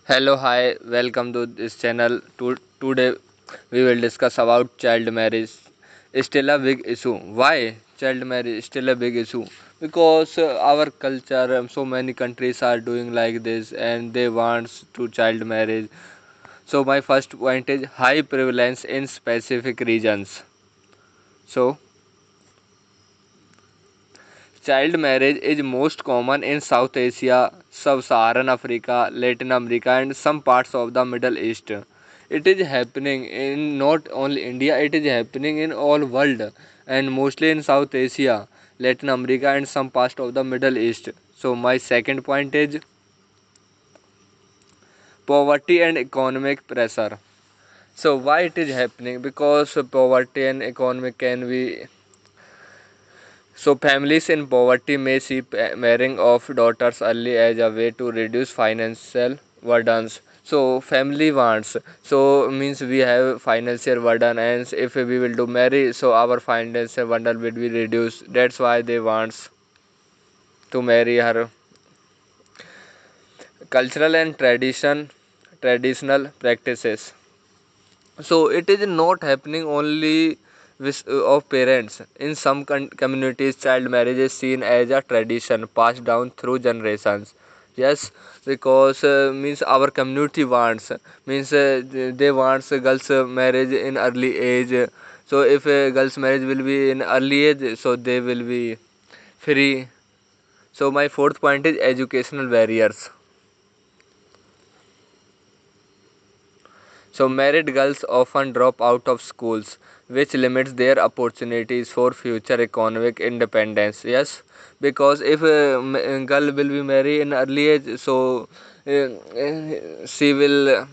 Hello, hi, welcome to this channel. Today we will discuss about child marriage. It's still a big issue. Why child marriage is still a big issue? Because our culture, so many countries are doing like this, and they want to child marriage. So my first point is high prevalence in specific regions. So child marriage is most common in South Asia, Sub-Saharan Africa, Latin America, and some parts of the Middle East. It is happening in not only India, it is happening in all world and mostly in South Asia, Latin America, and some parts of the Middle East. So my second point is poverty and economic pressure. So why it is happening? Because poverty and economic can be. So families in poverty may see marrying of daughters early as a way to reduce financial burdens. So family wants. So means we have financial burden, and if we will do marry, so our financial burden will be reduced. That's why they wants to marry her. Cultural and traditional practices. So it is not happening only with of parents. In some communities, child marriage is seen as a tradition passed down through generations. Yes, because means our community wants means they wants girls marriage in early age. So if girls marriage will be in early age, so they will be free. So my fourth point is educational barriers. So married girls often drop out of schools, which limits their opportunities for future economic independence. Yes, because if a girl will be married in early age, so she will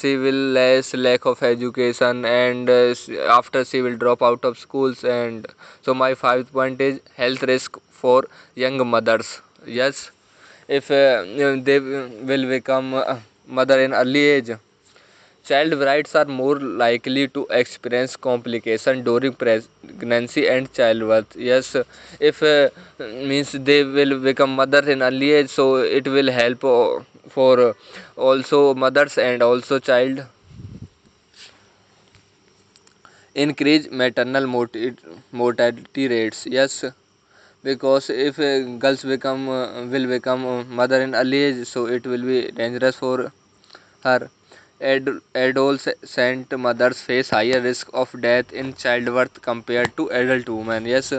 she will less lack of education, and after she will drop out of schools. And so my fifth point is health risk for young mothers. Yes, if they will become mother in early age, child brides are more likely to experience complication during pregnancy and childbirth. Yes, if means they will become mother in early age, so it will help for also mothers and also child. Increase maternal mortality rates. Yes, because if girls become will become mother in early age, so it will be dangerous for her. Adolescent mothers face higher risk of death in childbirth compared to adult women. Yes.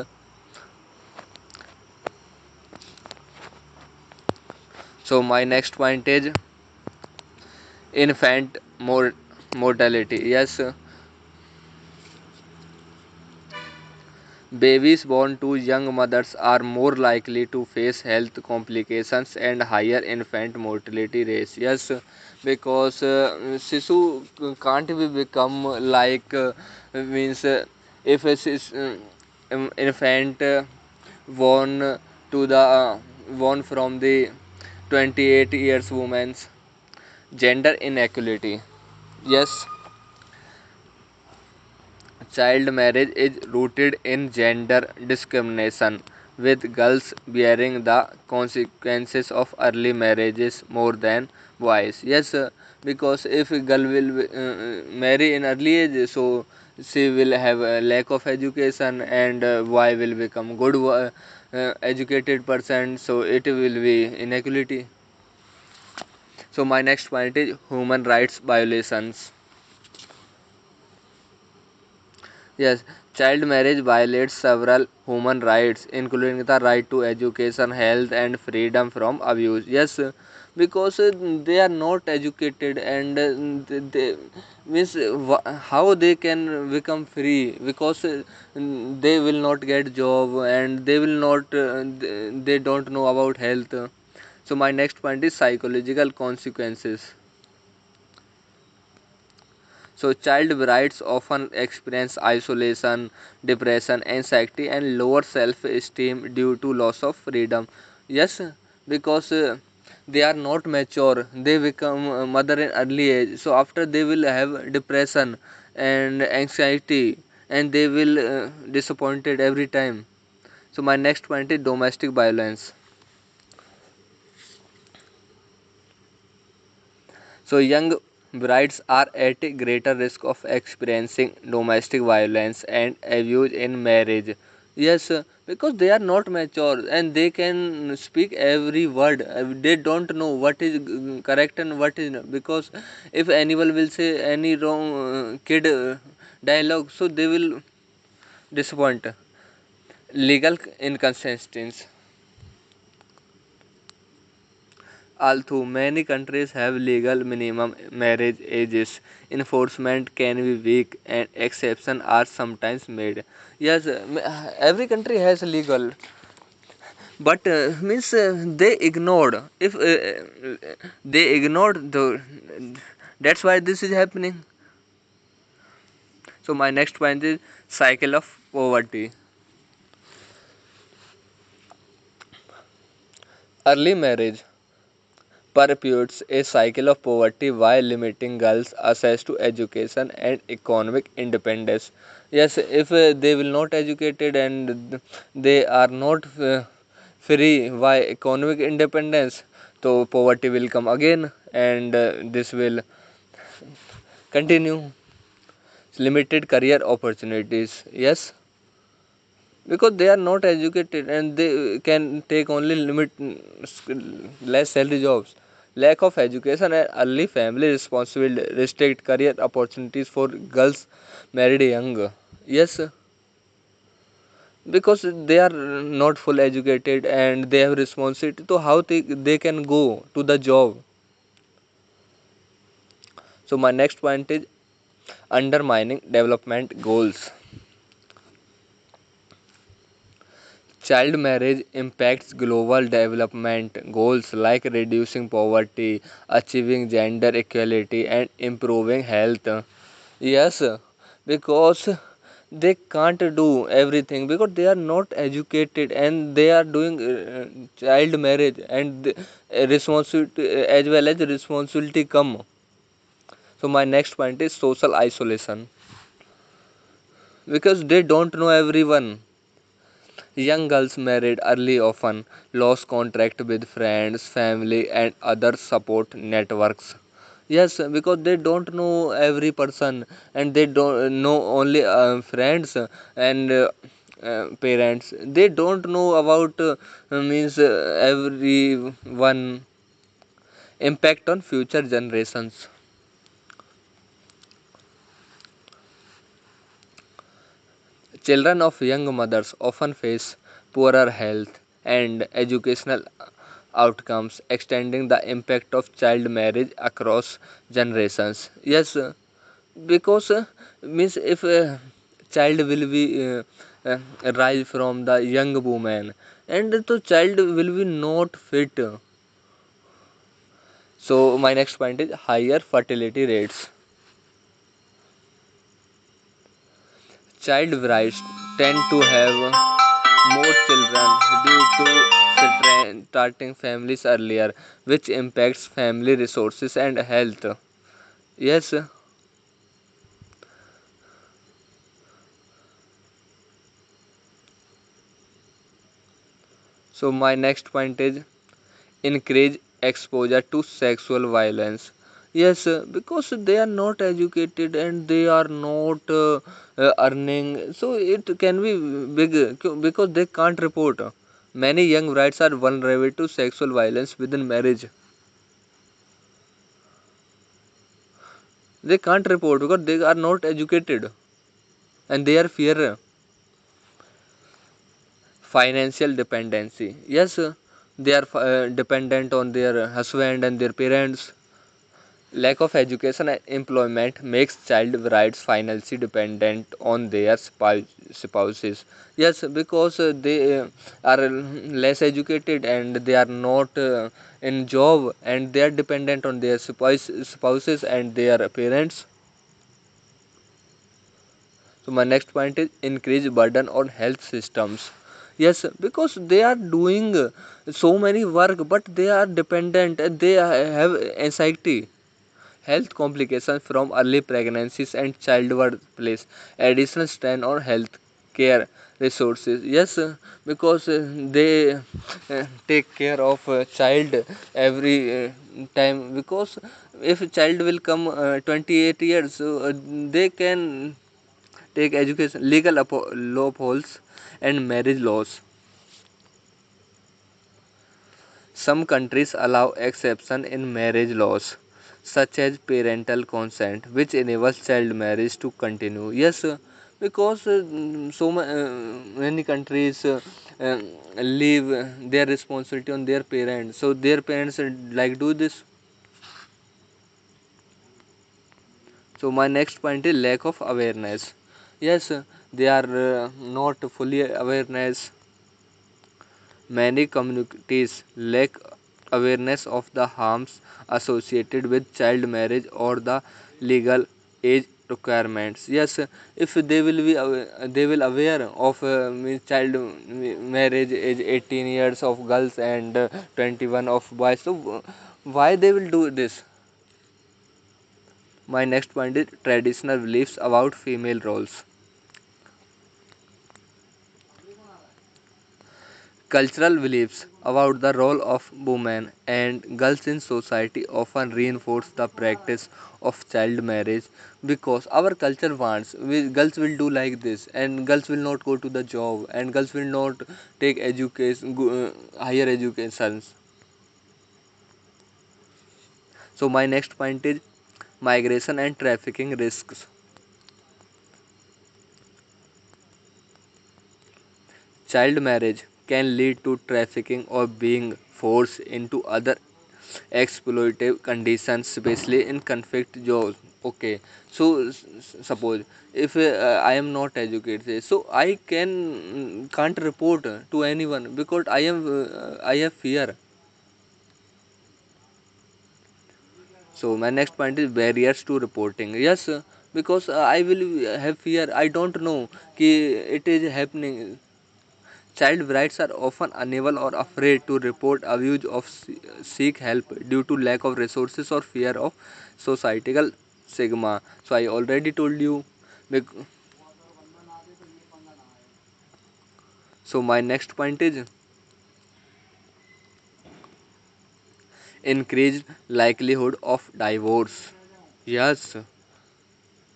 So my next point is infant mortality. Yes. Babies born to young mothers are more likely to face health complications and higher infant mortality rates. Yes, because Shisu can't be become like means if a infant born to the born from the 28 years women's gender inequality. Yes, child marriage is rooted in gender discrimination, with girls bearing the consequences of early marriages more than boys. Yes, because if a girl will marry in early age, so she will have a lack of education, and boy will become good educated person. So it will be inequality. So my next point is human rights violations. Yes, child marriage violates several human rights, including the right to education, health, and freedom from abuse. Yes, because they are not educated, and they means how they can become free, because they will not get job, and they will not they don't know about health. So my next point is psychological consequences. So, child brides often experience isolation, depression, anxiety, and lower self esteem due to loss of freedom. Yes, because they are not mature, they become mother in early age. So, after they will have depression and anxiety, and they will disappointed every time. So, my next point is domestic violence. So young brides are at a greater risk of experiencing domestic violence and abuse in marriage. Yes, because they are not mature and they can speak every word. They don't know what is correct and what is not. Because if anyone will say any wrong kid dialogue, so they will disappoint. Legal inconsistencies. Although many countries have legal minimum marriage ages, enforcement can be weak and exceptions are sometimes made. Yes, every country has legal, but means they ignored. If they ignored the, that's why this is happening. So my next point is cycle of poverty. Early marriage perpetuates a cycle of poverty while limiting girls' access to education and economic independence. Yes, if they will not educated and they are not free by economic independence, so poverty will come again and this will continue. Limited career opportunities. Yes, because they are not educated and they can take only less salary jobs. Lack of education and early family responsibility restrict career opportunities for girls married young. Yes, because they are not full educated and they have responsibility, so how they can go to the job. So my next point is undermining development goals. Child marriage impacts global development goals like reducing poverty, achieving gender equality, and improving health. Yes, because they can't do everything because they are not educated and they are doing child marriage and responsibility as well as responsibility come. So my next point is social isolation because they don't know everyone. Young girls married early often lost contact with friends, family, and other support networks. Yes, because they don't know every person and they don't know only friends and parents. They don't know about means everyone impact on future generations. Children of young mothers often face poorer health and educational outcomes, extending the impact of child marriage across generations. Yes, because means if a child will be rise from the young woman, and the child will be not fit. So my next point is higher fertility rates. Child brides tend to have more children due to starting families earlier, which impacts family resources and health. Yes, so my next point is increase exposure to sexual violence. Yes, because they are not educated and they are not earning, so it can be big because they can't report. Many young brides are vulnerable to sexual violence within marriage. They can't report because they are not educated and they are fear. Financial dependency. Yes, they are dependent on their husband and their parents. Lack of education and employment makes child brides financially dependent on their spouses. Yes, because they are less educated and they are not in job and they are dependent on their spouses and their parents. So my next point is increase burden on health systems. Yes, because they are doing so many work, but they are dependent. They have anxiety, health complications from early pregnancies and childbirth place additional strain on health care. resources. Yes, because they take care of child every time, because if a child will come 28 years, so they can take education. Legal loopholes and marriage laws. Some countries allow exception in marriage laws, such as parental consent, which enables child marriage to continue. Yes, because many countries leave their responsibility on their parents. So their parents like do this. So my next point is lack of awareness. Yes, they are not fully awareness. Many communities lack awareness of the harms associated with child marriage or the legal age requirements. Yes, if they will be they will aware of child marriage age 18 years of girls and 21 of boys. So why they will do this? My next point is traditional beliefs about female roles. Cultural beliefs about the role of women and girls in society often reinforce the practice of child marriage, because our culture wants girls will do like this, and girls will not go to the job, and girls will not take education, higher educations. So my next point is migration and trafficking risks. Child marriage can lead to trafficking or being forced into other exploitative conditions, especially in conflict zones. Okay, so suppose if I am not educated, so I can't report to anyone because I have fear. So my next point is barriers to reporting. Yes, because I will have fear. I don't know कि it is happening. Child brides are often unable or afraid to report abuse or seek help due to lack of resources or fear of societal stigma. So I already told you. So my next point is increased likelihood of divorce. Yes,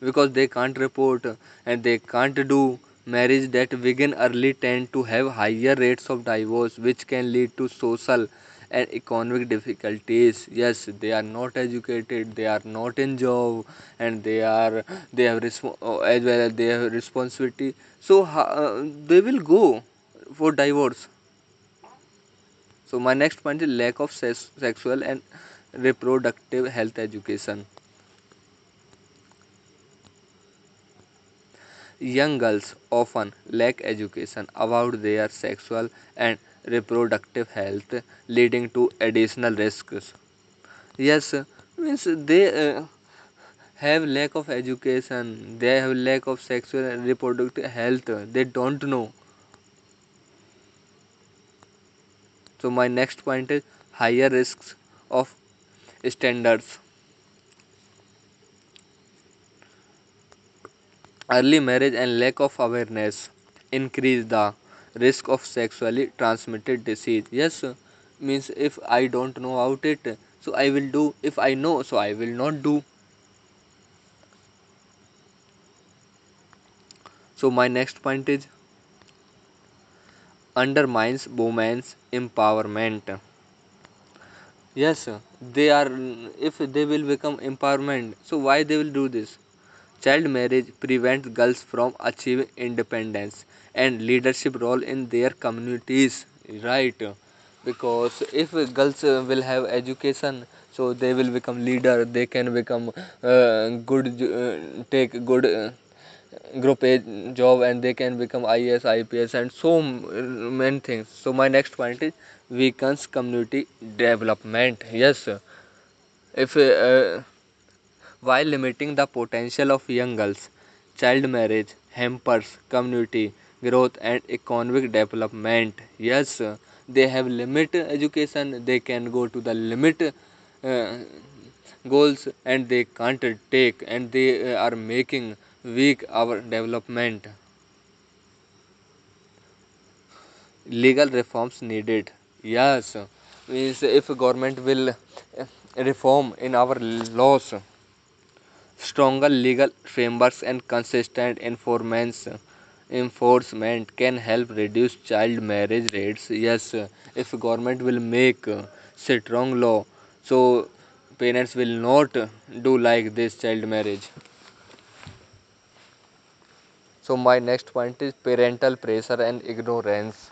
because they can't report and they can't do marriage that begin early tend to have higher rates of divorce, which can lead to social and economic difficulties. Yes, they are not educated, they are not in job, and they have as well as they have responsibility, so they will go for divorce. So my next point is lack of sexual and reproductive health education. Young girls often lack education about their sexual and reproductive health, leading to additional risks. Yes, means they have lack of education, they have lack of sexual and reproductive health, they don't know. So my next point is higher risks of standards. Early marriage and lack of awareness increase the risk of sexually transmitted disease. Yes, means if I don't know about it, so I will do. If I know, so I will not do. So my next point is undermines women's empowerment. Yes, they are. If they will become empowerment, so why they will do this? Child marriage prevents girls from achieving independence and leadership role in their communities, right? Because if girls will have education, so they will become leader. They can become take good group A job, and they can become IAS, IPS, and so many things. So my next point is weakens community development. Yes, if while limiting the potential of young girls, child marriage hampers community growth and economic development. Yes, they have limit education, they can go to the limit goals, and they can't take, and they are making weak our development. Legal reforms needed. Yes, means if government will reform in our laws, stronger legal frameworks and consistent enforcement can help reduce child marriage rates. Yes, if government will make strong law, so parents will not do like this child marriage. So my next point is parental pressure and ignorance.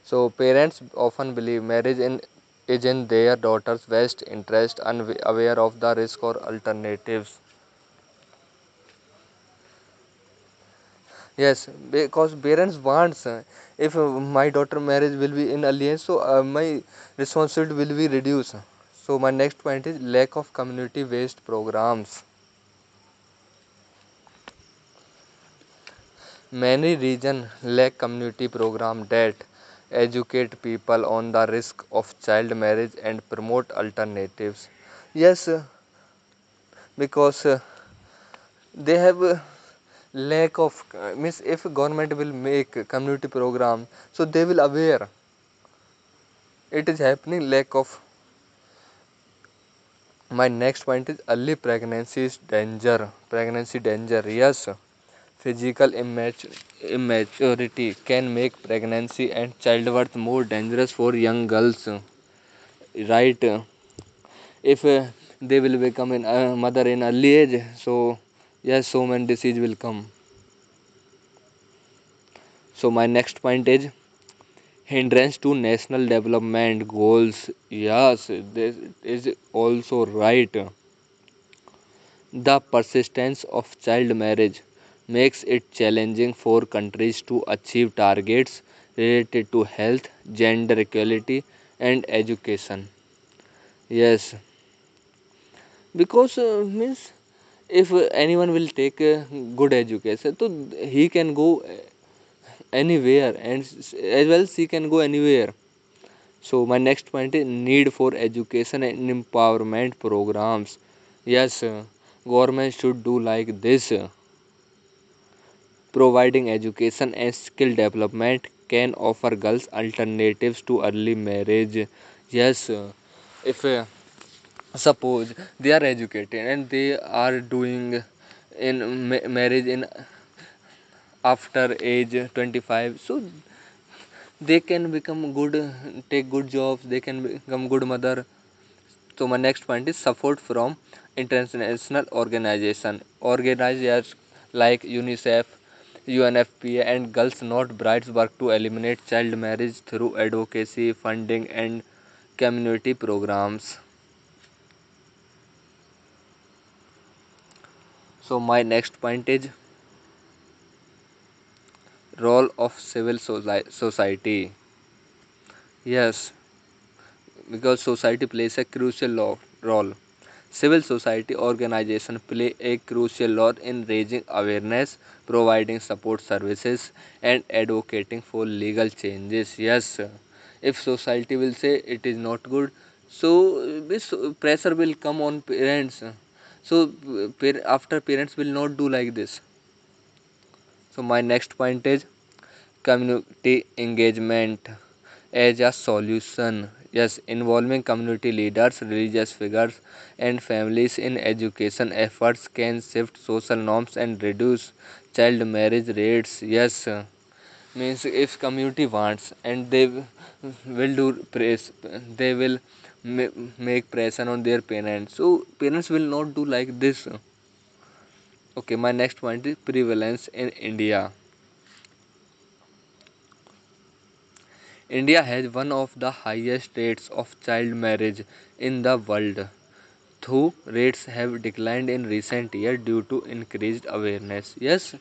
So parents often believe is in their daughter's best interest, unaware of the risk or alternatives. Yes, because parents wants if my daughter marriage will be in alliance, so my responsibility will be reduced. So my next point is lack of community-based programs. Many regions lack community program that educate people on the risk of child marriage and promote alternatives. Yes, because they have lack of means if government will make community program, so they will aware it is happening lack of. My next point is early pregnancy danger. Yes, physical immaturity can make pregnancy and childbirth more dangerous for young girls, right? If they will become a mother in early age, so yes, so many disease will come. So my next point is hindrance to national development goals. Yes, this is also right. The persistence of child marriage makes it challenging for countries to achieve targets related to health, gender equality, and education. Yes, because means if anyone will take a good education, so he can go anywhere, and as well she can go anywhere. So my next point is need for education and empowerment programs. Yes, government should do like this. Providing education and skill development can offer girls alternatives to early marriage. Yes, if suppose they are educated and they are doing in marriage in after age 25, so they can become good, take good jobs, they can become good mother. So my next point is support from international organizations like UNICEF, UNFPA, and Girls Not Brides work to eliminate child marriage through advocacy, funding, and community programs. So my next point is role of civil society. Yes, because society plays a role. Civil society organizations play a crucial role in raising awareness, providing support services, and advocating for legal changes. Yes, if society will say it is not good, so this pressure will come on parents. So after parents will not do like this. So my next point is community engagement as a solution. Yes, involving community leaders, religious figures, and families in education efforts can shift social norms and reduce child marriage rates. Yes, means if community wants and they will do press, they will make pressure on their parents. So parents will not do like this. Okay, my next point is prevalence in India. India has one of the highest rates of child marriage in the world, though rates have declined in recent years due to increased awareness. Yes,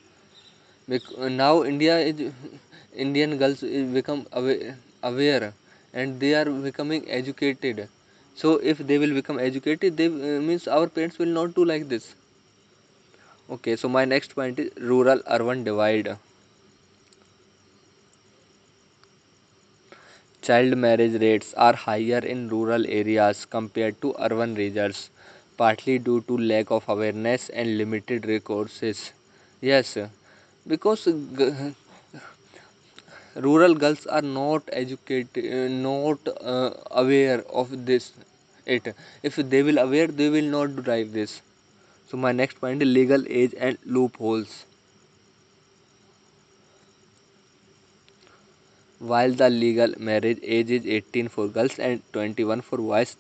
now Indian girls is become aware and they are becoming educated. So if they will become educated, they means our parents will not do like this. Okay, so my next point is rural urban divide. Child marriage rates are higher in rural areas compared to urban regions. partly due to lack of awareness and limited resources. Yes, because rural girls are not educated, not aware of this. It if they will aware, they will not drive this. So my next point is legal age and loopholes. While the legal marriage age is 18 for girls and 21 for boys,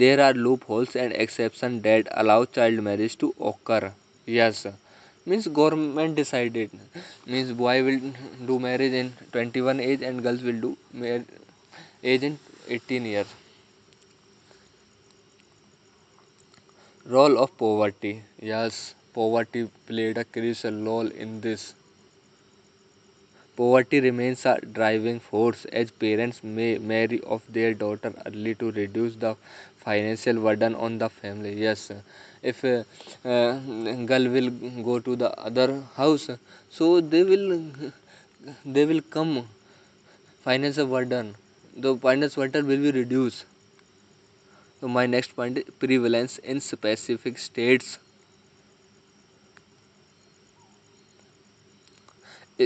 there are loopholes and exceptions that allow child marriage to occur. Yes, means government decided. Means boy will do marriage in 21 age and girls will do age in 18 years. Role of poverty. Yes, poverty played a crucial role in this. Poverty remains a driving force as parents may marry off their daughter early to reduce the financial burden on the family. Yes, if girl will go to the other house, so they will come financial burden. The financial burden will be reduced. So my next point is prevalence in specific states.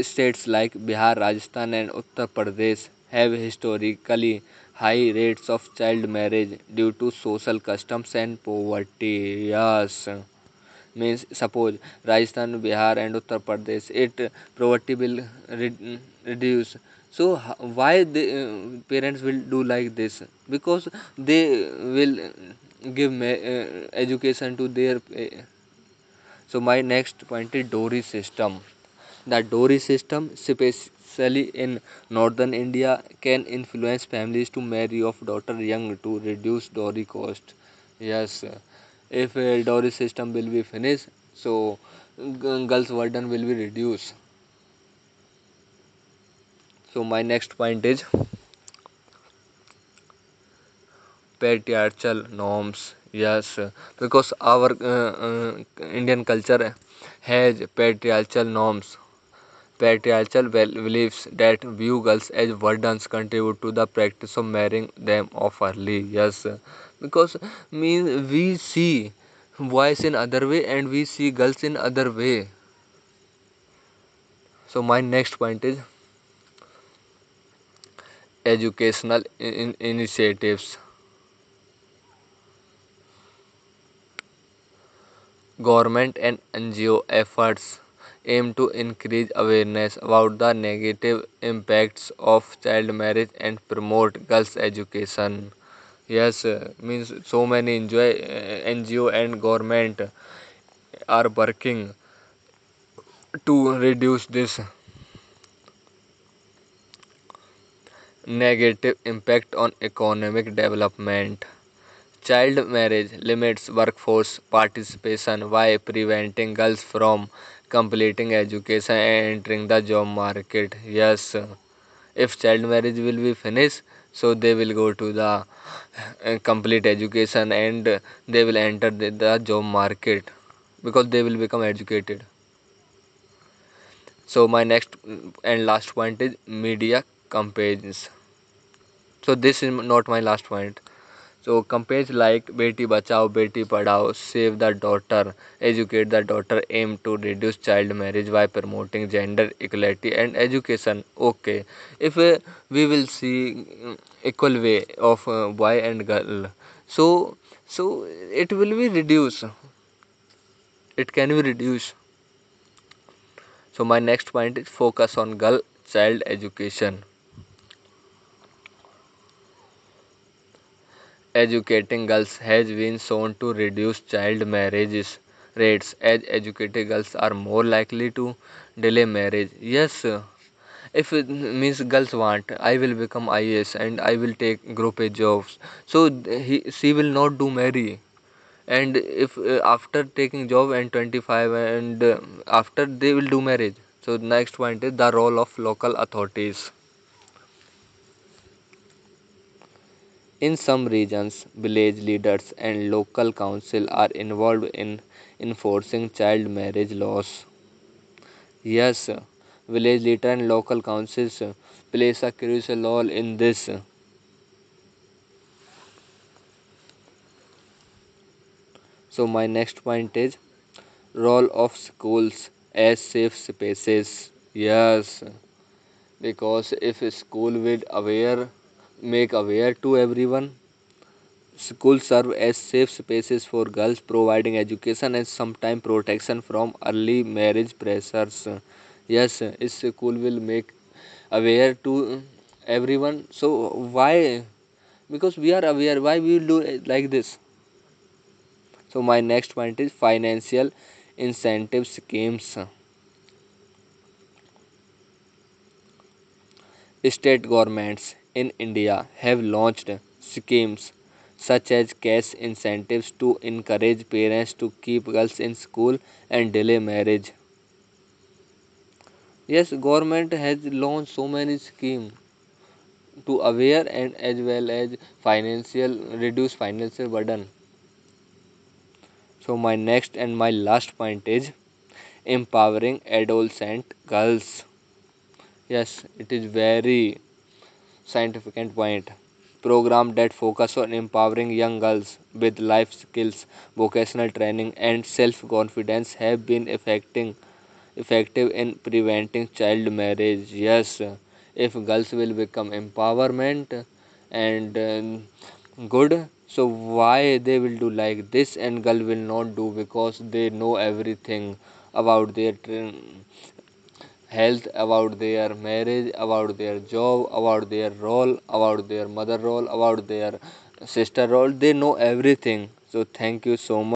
States like Bihar, Rajasthan, and Uttar Pradesh have historically high rates of child marriage due to social customs and poverty. Yes, means suppose Rajasthan, Bihar, and Uttar Pradesh, it poverty will reduce. So why the parents will do like this? Because they will give education to their. So my next point is dowry system. The dowry system, especially in northern India, can influence families to marry off daughter young to reduce dowry cost. Yes, if a dowry system will be finished, so girls' burden will be reduced. So my next point is patriarchal norms. Yes, because our Indian culture has patriarchal norms. Patriarchal beliefs that view girls as burdens contribute to the practice of marrying them off early. Yes, because means we see boys in other way and we see girls in other way. So my next point is educational initiatives. Government and NGO efforts aim to increase awareness about the negative impacts of child marriage and promote girls' education. Yes, means so many NGO and government are working to reduce this negative impact on economic development. Child marriage limits workforce participation by preventing girls from completing education and entering the job market. Yes, if child marriage will be finished, so they will go to the complete education and they will enter the job market because they will become educated. So my next and last point is media campaigns. So this is not my last point. So campaigns like Beti Bachao, Beti Padhao, Save the Daughter, Educate the Daughter aim to reduce child marriage by promoting gender equality and education. Okay, if we will see equal way of boy and girl, so it will be reduced. It can be reduced. So my next point is focus on girl child education. Educating girls has been shown to reduce child marriages rates as educated girls are more likely to delay marriage. Yes, if it means girls want, I will become IAS and I will take group A jobs. So she will not do marry. And if after taking job and 25 and after they will do marriage. So next point is the role of local authorities. In some regions, village leaders and local council are involved in enforcing child marriage laws. Yes, village leader and local councils plays a crucial role in this. So my next point is role of schools as safe spaces. Yes, because if a school will aware make aware to everyone, schools serve as safe spaces for girls, providing education and sometimes protection from early marriage pressures. Yes, a school will make aware to everyone. So why? Because we are aware. Why we will do it like this? So my next point is financial incentive schemes. State governments in India have launched schemes such as cash incentives to encourage parents to keep girls in school and delay marriage. Yes, government has launched so many schemes to aware and as well as financial reduce financial burden. So my next and my last point is empowering adolescent girls. Yes, it is very scientific point. Program that focus on empowering young girls with life skills, vocational training, and self-confidence have been effective in preventing child marriage. Yes, if girls will become empowerment and good, so why they will do like this and girl will not do because they know everything about their health, about their marriage, about their job, about their role, about their mother role, about their sister role. They know everything. So thank you so much.